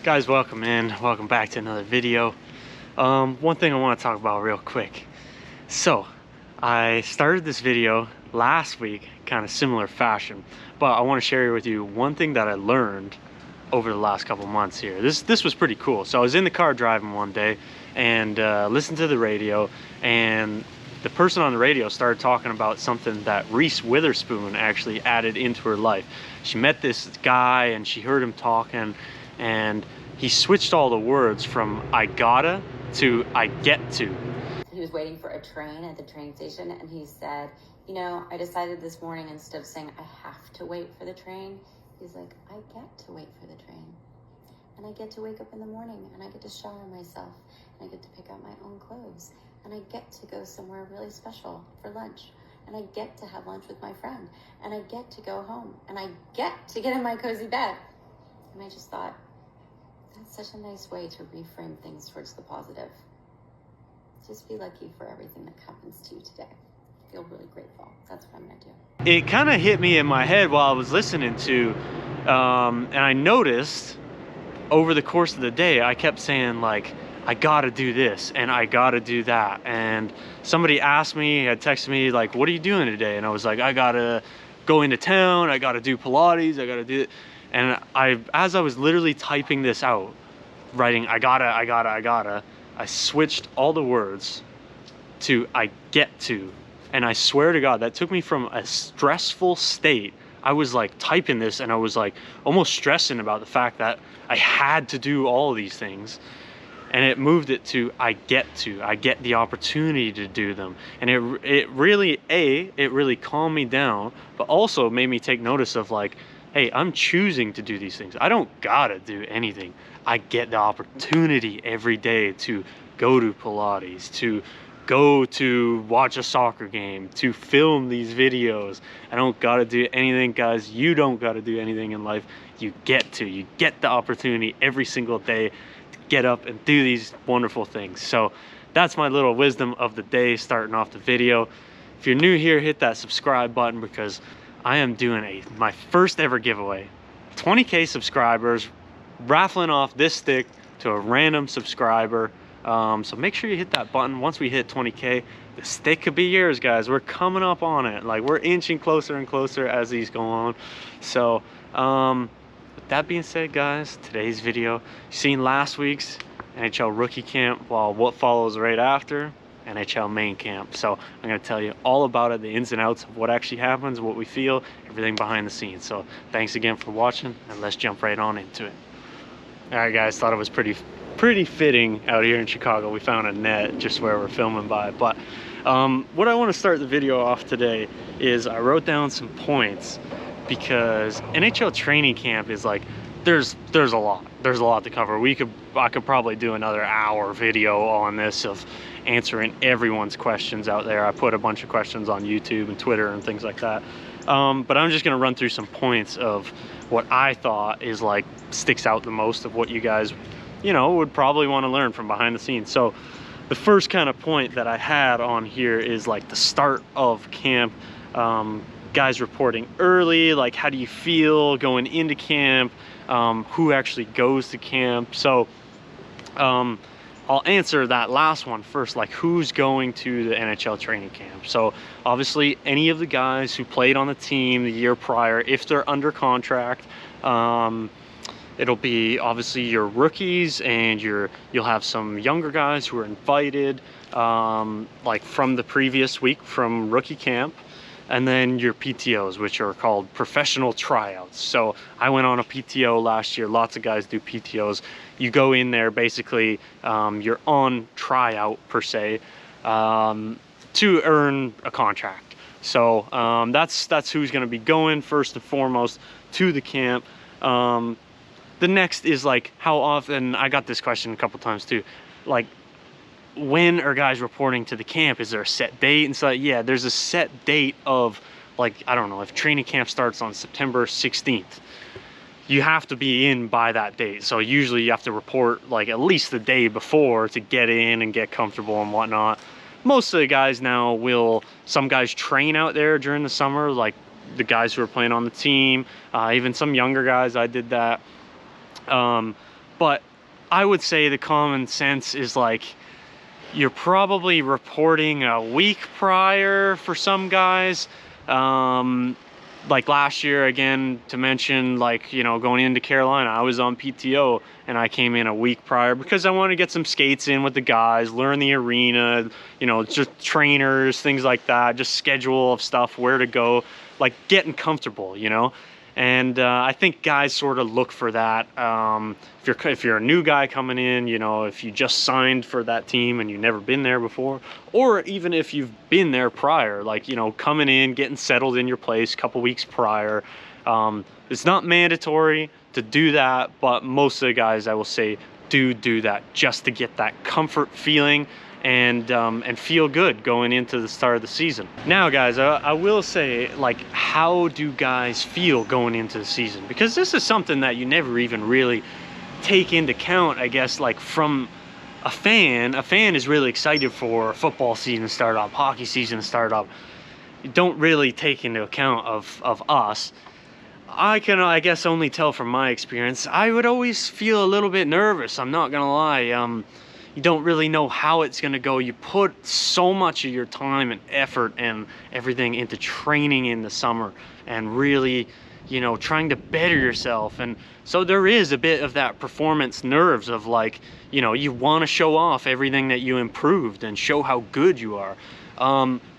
Guys, welcome back to another video. One thing I want to talk about real quick. So I started this video last week, kind of similar fashion, but I want to share with you one thing that I learned over the last couple months here. This was pretty cool. So I was in the car driving one day and listened to the radio, and the person on the radio started talking about something that Reese Witherspoon actually added into her life. She met this guy and she heard him talking, and he switched all the words from I gotta to I get to. He was waiting for a train at the train station, and he said, you know, I decided this morning, instead of saying I have to wait for the train, he's like, I get to wait for the train. And I get to wake up in the morning, and I get to shower myself, and I get to pick out my own clothes, and I get to go somewhere really special for lunch, and I get to have lunch with my friend, and I get to go home, and I get to get in my cozy bed. And I just thought, that's such a nice way to reframe things towards the positive. Just be lucky for everything that happens to you today. Feel really grateful. That's what I'm gonna do. It kind of hit me in my head while I was listening to, and I noticed over the course of the day, I kept saying like, I gotta do this and I gotta do that. And somebody asked me, had texted me like, what are you doing today? And I was like, I gotta go into town, I gotta do Pilates, I gotta do it. And as I was literally typing this out, writing I gotta, I switched all the words to I get to. And I swear to God, that took me from a stressful state. I was like typing this and I was like almost stressing about the fact that I had to do all of these things. And it moved it to I get the opportunity to do them. And it really calmed me down, but also made me take notice of like, hey, I'm choosing to do these things. I don't gotta do anything. I get the opportunity every day to go to Pilates, to go to watch a soccer game, to film these videos. I don't gotta do anything, guys. You don't gotta do anything in life. You get the opportunity every single day to get up and do these wonderful things. So that's my little wisdom of the day starting off the video. If you're new here, hit that subscribe button because I am doing my first ever giveaway. 20K subscribers, raffling off this stick to a random subscriber. So make sure you hit that button. Once we hit 20K, the stick could be yours, guys. We're coming up on it. Like, we're inching closer and closer as these go on. So with that being said, guys, today's video, you've seen last week's NHL rookie camp, while what follows right after NHL main camp. So I'm going to tell you all about it, the ins and outs of what actually happens, what we feel, everything behind the scenes. So thanks again for watching, and let's jump right on into it. All right, guys, thought it was pretty fitting out here in Chicago. We found a net just where we're filming by. But what I want to start the video off today is I wrote down some points, because NHL training camp is like, there's a lot to cover. I could probably do another hour video on this of answering everyone's questions out there. I put a bunch of questions on YouTube and Twitter and things like that. But I'm just gonna run through some points of what I thought is like sticks out the most of what you guys, you know, would probably want to learn from behind the scenes. So the first kind of point that I had on here is like the start of camp. Guys reporting early, like how do you feel going into camp, who actually goes to camp. So I'll answer that last one first, like who's going to the NHL training camp. So obviously any of the guys who played on the team the year prior, if they're under contract, it'll be obviously your rookies, and you'll have some younger guys who are invited, like from the previous week from rookie camp. And then your PTOs, which are called professional tryouts. So I went on a PTO last year. Lots of guys do PTOs. You go in there, basically, you're on tryout per se, to earn a contract. So that's who's gonna be going first and foremost to the camp. The next is like, how often, I got this question a couple times too, like, when are guys reporting to the camp? Is there a set date? And so yeah, there's a set date of, like, I don't know, if training camp starts on September 16th, you have to be in by that date. So usually you have to report like at least the day before to get in and get comfortable and whatnot. Most of the guys now some guys train out there during the summer, like the guys who are playing on the team, even some younger guys, I did that. But I would say the common sense is like, you're probably reporting a week prior for some guys. Like last year, again, to mention, like, you know, going into Carolina, I was on PTO and I came in a week prior because I wanted to get some skates in with the guys, learn the arena, you know, just trainers, things like that, just schedule of stuff, where to go, like getting comfortable, you know. And I think guys sort of look for that. If you're a new guy coming in, you know, if you just signed for that team and you've never been there before, or even if you've been there prior, like, you know, coming in, getting settled in your place a couple weeks prior. It's not mandatory to do that, but most of the guys, I will say, do that just to get that comfort feeling and feel good going into the start of the season. Now, guys, I will say, like, how do guys feel going into the season? Because this is something that you never even really take into account, I guess, like from a fan. A fan is really excited for football season to start up, hockey season to start up. You don't really take into account of us. I can, I guess, only tell from my experience, I would always feel a little bit nervous, I'm not gonna lie. You don't really know how it's gonna go. You put so much of your time and effort and everything into training in the summer and really, you know, trying to better yourself. And so there is a bit of that performance nerves of, like, you know, you want to show off everything that you improved and show how good you are.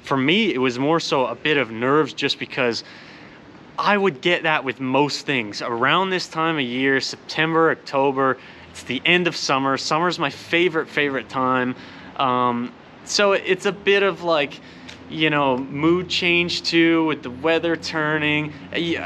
For me, it was more so a bit of nerves just because I would get that with most things. Around this time of year, September, October, it's the end of summer. Summer's my favorite time. So it's a bit of, like, you know, mood change too, with the weather turning.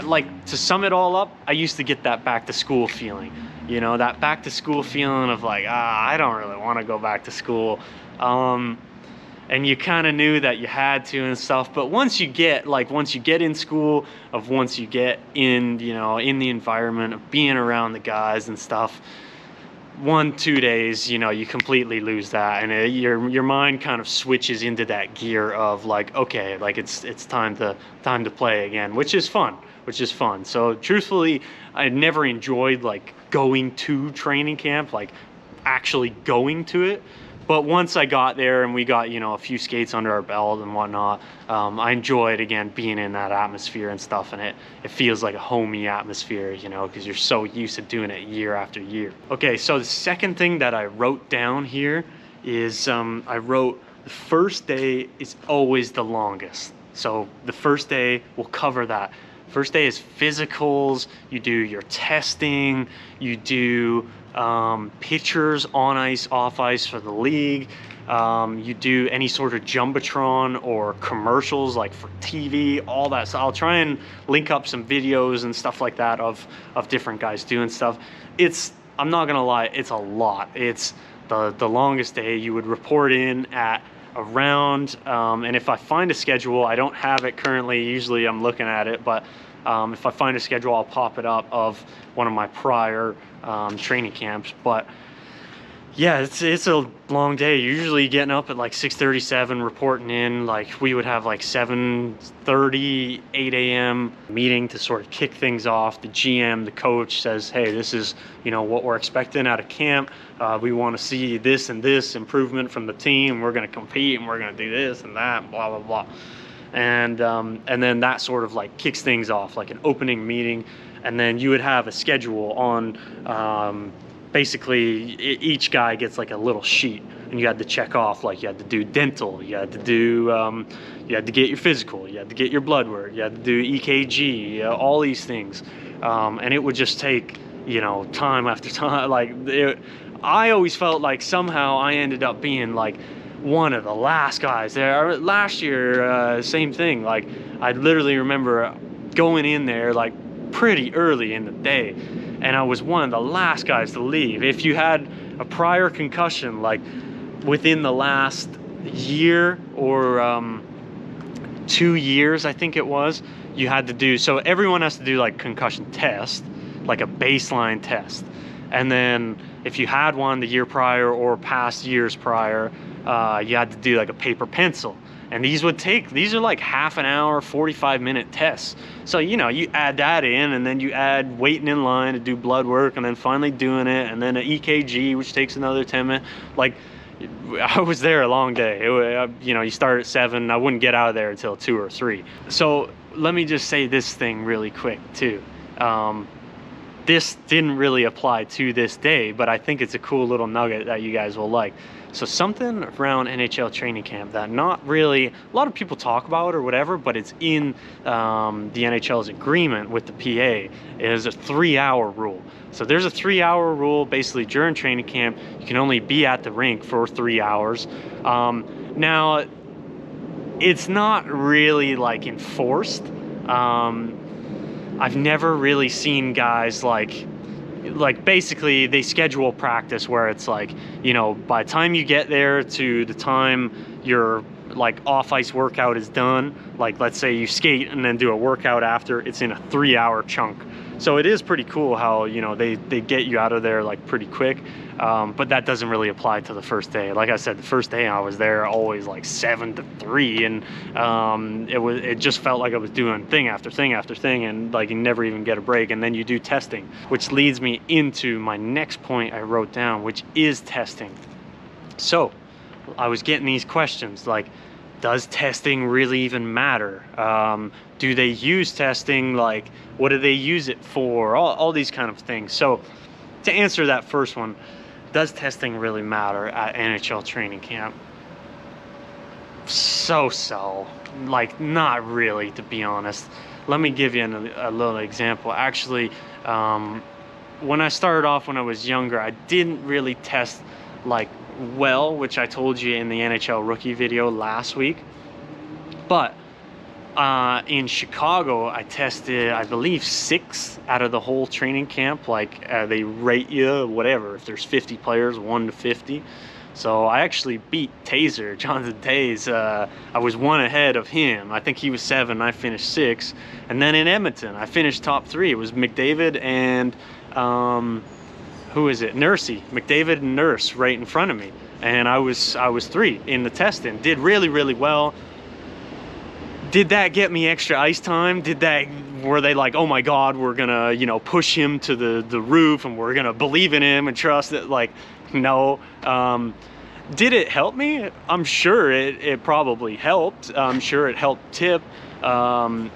Like, to sum it all up, I used to get that back to school feeling. You know, that back to school feeling of like, I don't really want to go back to school. And you kind of knew that you had to and stuff. But once you get in school, once you get in, you know, in the environment of being around the guys and stuff, 1-2 days, you know, you completely lose that, and your mind kind of switches into that gear of, like, okay, like it's time to play again, which is fun. So truthfully, I never enjoyed, like, going to training camp, like actually going to it. But once I got there and we got, you know, a few skates under our belt and whatnot, I enjoyed, again, being in that atmosphere and stuff, and it feels like a homey atmosphere, you know, because you're so used to doing it year after year. Okay, so the second thing that I wrote down here is I wrote, the first day is always the longest. So the first day, we'll cover that. First day is physicals, you do your testing, you do pitchers on ice, off ice for the league. You do any sort of jumbotron or commercials, like for TV, all that. So I'll try and link up some videos and stuff like that of different guys doing stuff. I'm not gonna lie, it's a lot. It's the longest day. You would report in at around, and if I find a schedule, I don't have it currently, usually I'm looking at it, but if I find a schedule, I'll pop it up of one of my prior training camps. But yeah, it's a long day. Usually getting up at like 6:37, reporting in. Like, we would have like 7:30, 8 a.m. meeting to sort of kick things off. The GM, the coach, says, hey, this is, you know, what we're expecting out of camp. We want to see this and this improvement from the team. We're going to compete and we're going to do this and that, blah, blah, blah. And then that sort of like kicks things off, like an opening meeting. And then you would have a schedule on, basically each guy gets like a little sheet, and you had to check off, like, you had to do dental, you had to do, you had to get your physical, you had to get your blood work, you had to do EKG, all these things. And it would just take, you know, time after time. Like, I always felt like somehow I ended up being like one of the last guys there. Last year, same thing. Like, I literally remember going in there like pretty early in the day, and I was one of the last guys to leave. If you had a prior concussion, like within the last year or 2 years, I think it was, you had to do, so everyone has to do like concussion test, like a baseline test. And then if you had one the year prior or past years prior, you had to do like a paper pencil. And these are like half an hour, 45-minute tests. So, you know, you add that in, and then you add waiting in line to do blood work, and then finally doing it, and then an EKG, which takes another 10 minutes. Like, I was there a long day. You know, you start at 7, I wouldn't get out of there until 2 or 3. So let me just say this thing really quick too. This didn't really apply to this day, but I think it's a cool little nugget that you guys will like. So something around NHL training camp that not really, a lot of people talk about or whatever, but it's in the NHL's agreement with the PA, is a 3-hour rule. So there's a 3-hour rule basically during training camp. You can only be at the rink for 3 hours. Now, it's not really like enforced. I've never really seen guys like basically they schedule practice where it's like, you know, by the time you get there to the time your like off ice workout is done, like let's say you skate and then do a workout after, it's in a 3-hour chunk. So it is pretty cool how, you know, they get you out of there like pretty quick. But that doesn't really apply to the first day. Like I said, the first day I was there always like 7 to 3, and it just felt like I was doing thing after thing after thing, and like you never even get a break. And then you do testing, which leads me into my next point I wrote down, which is testing. So I was getting these questions like, does testing really even matter? Do they use testing? Like, what do they use it for? All these kind of things. So to answer that first one, does testing really matter at NHL training camp? So, like not really, to be honest. Let me give you a little example. Actually, when I started off when I was younger, I didn't really test like well, which I told you in the NHL rookie video last week. But in Chicago, I tested, I believe, 6 out of the whole training camp. Like they rate you, whatever, if there's 50 players, 1 to 50. So I actually beat Taser, Jonathan Taze. I was 1 ahead of him. I think he was 7, I finished 6. And then in Edmonton, I finished top 3. It was McDavid and who is it? Nursey, McDavid and Nurse right in front of me. And I was 3 in the testing. Did really, really well. Did that get me extra ice time? Were they like, oh my God, we're gonna, you know, push him to the roof and we're gonna believe in him and trust it? Like, no. Did it help me? I'm sure it probably helped. I'm sure it helped Tip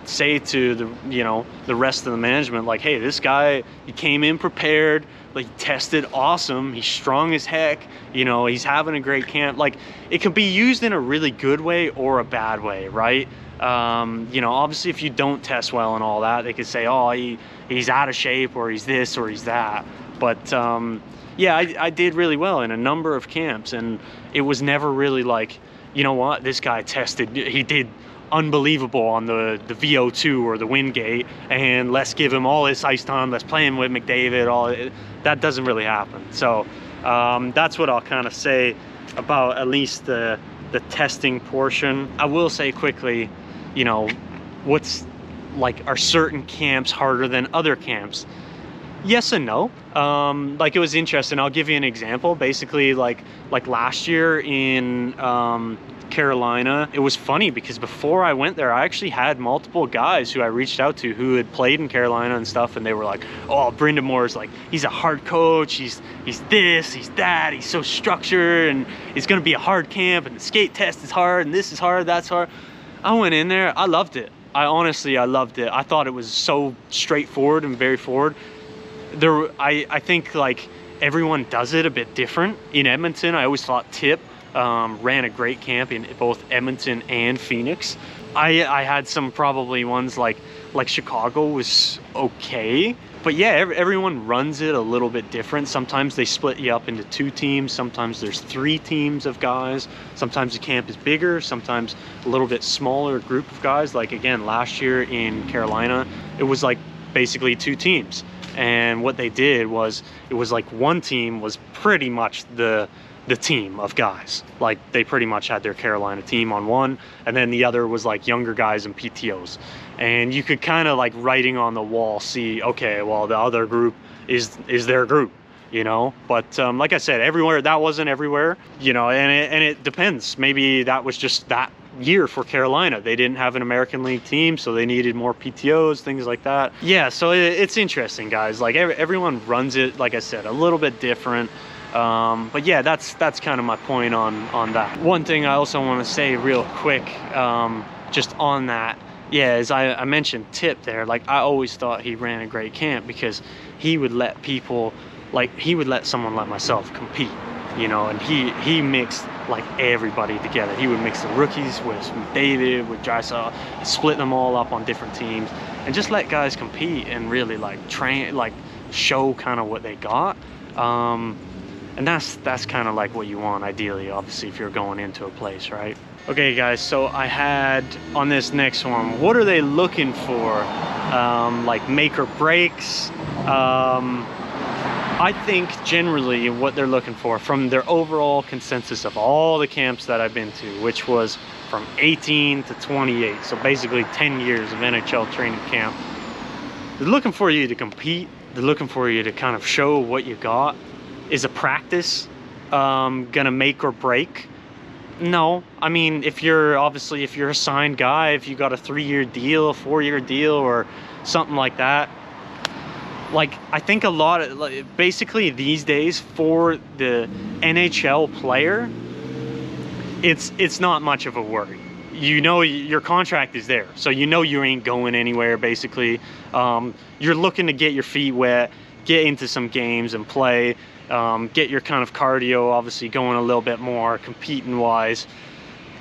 say to the rest of the management, like, hey, this guy, he came in prepared, like he tested awesome, he's strong as heck, you know, he's having a great camp. Like, it can be used in a really good way or a bad way, right? You know, obviously if you don't test well and all that, they could say, oh, he's out of shape, or he's this or he's that. But yeah, I did really well in a number of camps, and it was never really like, you know what, this guy tested, he did unbelievable on the VO2 or the Wingate, and let's give him all this ice time, let's play him with McDavid. That doesn't really happen. So that's what I'll kind of say about at least the testing portion. I will say quickly, you know, what's like, are certain camps harder than other camps? Yes and no. Like, it was interesting. I'll give you an example. Basically, like last year in Carolina, it was funny because before I went there, I actually had multiple guys who I reached out to who had played in Carolina and stuff, and they were like, oh, Brendan Moore's like, he's a hard coach, he's this, he's that, he's so structured, and it's gonna be a hard camp, and the skate test is hard, and this is hard, that's hard. I went in there, I loved it. I loved it. I thought it was so straightforward and very forward. I think like everyone does it a bit different. In Edmonton, I always thought Tip ran a great camp in both Edmonton and Phoenix. I had some probably ones like Chicago was okay, but yeah, everyone runs it a little bit different. Sometimes they split you up into 2 teams, sometimes there's 3 teams of guys, sometimes the camp is bigger, sometimes a little bit smaller group of guys. Like again, last year in Carolina, it was like basically 2 teams, and what they did was, it was like one team was pretty much the team of guys. Like, they pretty much had their Carolina team on one, and then the other was like younger guys and PTOs. And you could kind of like writing on the wall see, okay, well, the other group is their group, you know? But like I said, everywhere, that wasn't everywhere, you know, and it depends. Maybe that was just that year for Carolina. They didn't have an American League team, so they needed more PTOs, things like that. Yeah, so it's interesting, guys. Like everyone runs it, like I said, a little bit different. But yeah, that's kind of my point on that. One thing I also want to say real quick, just on that, yeah, as I mentioned Tip there, like I always thought he ran a great camp because he would let people, like he would let someone like myself compete, you know, and he mixed like everybody together. He would mix the rookies with McDavid, with Drysdale, split them all up on different teams, and just let guys compete and really like train, like show kind of what they got. And that's kind of like what you want ideally, obviously, if you're going into a place, right? Okay guys, so I had on this next one, what are they looking for? Like make or breaks. I think generally what they're looking for from their overall consensus of all the camps that I've been to, which was from 18 to 28, so basically 10 years of NHL training camp, they're looking for you to compete. They're looking for you to kind of show what you got. Is a practice gonna make or break? No. I mean, if you're a signed guy, if you got a 3-year deal, a 4-year deal, or something like that, like I think a lot of, like, basically these days for the NHL player, it's not much of a worry. You know your contract is there, so you know you ain't going anywhere. Basically, you're looking to get your feet wet, get into some games and play. Get your kind of cardio obviously going a little bit more competing wise.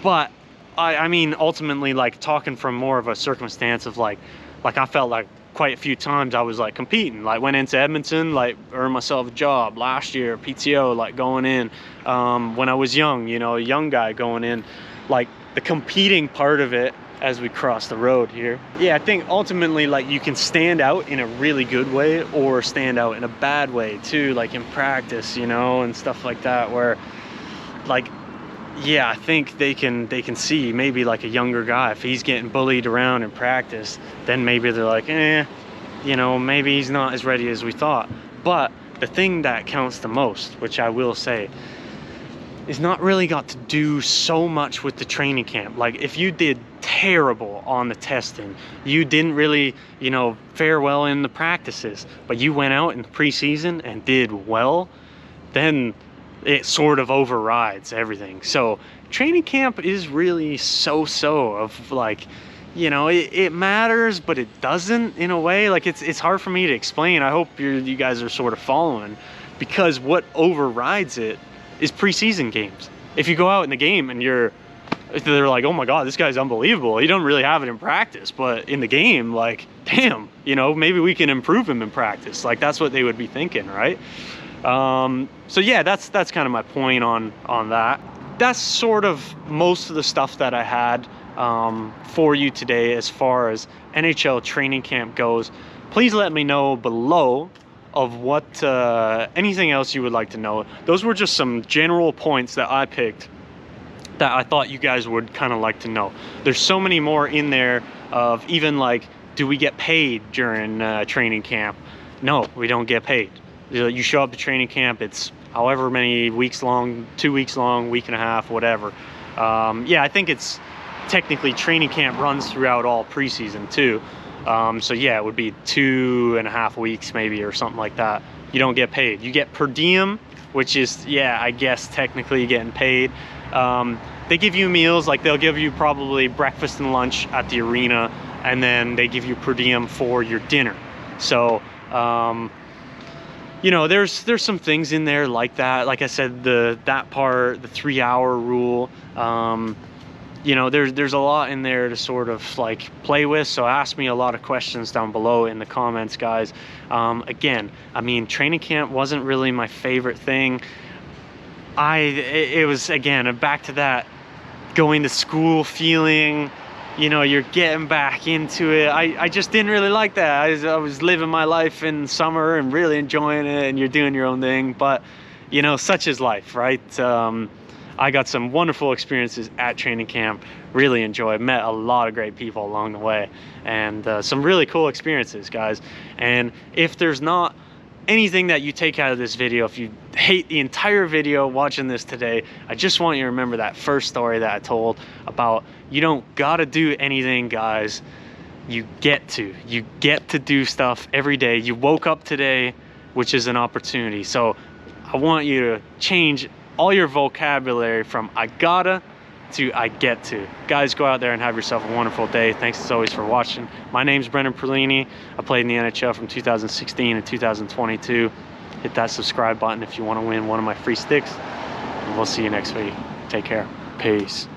But I mean, ultimately, like talking from more of a circumstance of like I felt like quite a few times I was like competing, like went into Edmonton, like earned myself a job last year, PTO, like going in when I was young, you know, a young guy going in, like the competing part of it as we cross the road here. Yeah, I think ultimately like you can stand out in a really good way or stand out in a bad way too, like in practice, you know, and stuff like that, where like, yeah, I think they can see maybe like a younger guy, if he's getting bullied around in practice, then maybe they're like, you know, maybe he's not as ready as we thought. But the thing that counts the most, which I will say, is not really got to do so much with the training camp. Like if you did terrible on the testing, you didn't really, you know, fare well in the practices, but you went out in the preseason and did well, then it sort of overrides everything. So training camp is really so-so of like, you know, it matters, but it doesn't in a way. Like it's hard for me to explain. I hope you guys are sort of following, because what overrides it is preseason games. If you go out in the game and they're like, oh my God, this guy's unbelievable. He don't really have it in practice, but in the game, like, damn, you know, maybe we can improve him in practice. Like that's what they would be thinking, right? So yeah, that's kind of my point on that. That's sort of most of the stuff that I had for you today as far as NHL training camp goes. Please let me know below of what anything else you would like to know. Those were just some general points that I picked that I thought you guys would kind of like to know. There's so many more in there of even like, do we get paid during training camp? No, we don't get paid. You show up to training camp, it's however many weeks long, 2 weeks long, week and a half, whatever. Yeah, I think it's technically training camp runs throughout all preseason too. So yeah, it would be 2.5 weeks maybe or something like that. You don't get paid. You get per diem, which is, yeah, I guess technically getting paid. They give you meals, like they'll give you probably breakfast and lunch at the arena, and then they give you per diem for your dinner. So, you know, there's some things in there like that. Like I said, that part, the 3-hour rule, you know, there's a lot in there to sort of like play with. So ask me a lot of questions down below in the comments, guys. Again, I mean, training camp wasn't really my favorite thing. It was, again, back to that going to school feeling, you know, you're getting back into it. I just didn't really like that. I was living my life in summer and really enjoying it, and you're doing your own thing. But, you know, such is life, right? I got some wonderful experiences at training camp, really enjoyed, met a lot of great people along the way, and some really cool experiences, guys. And if there's not anything that you take out of this video, if you hate the entire video watching this today, I just want you to remember that first story that I told about you don't gotta do anything, guys. You get to do stuff every day. You woke up today, which is an opportunity. So I want you to change all your vocabulary from I gotta to I get to. Guys, go out there and have yourself a wonderful day. Thanks as always for watching. My name's Brendan Perlini. I played in the NHL from 2016 and 2022. Hit that subscribe button if you want to win one of my free sticks. And we'll see you next week. Take care. Peace.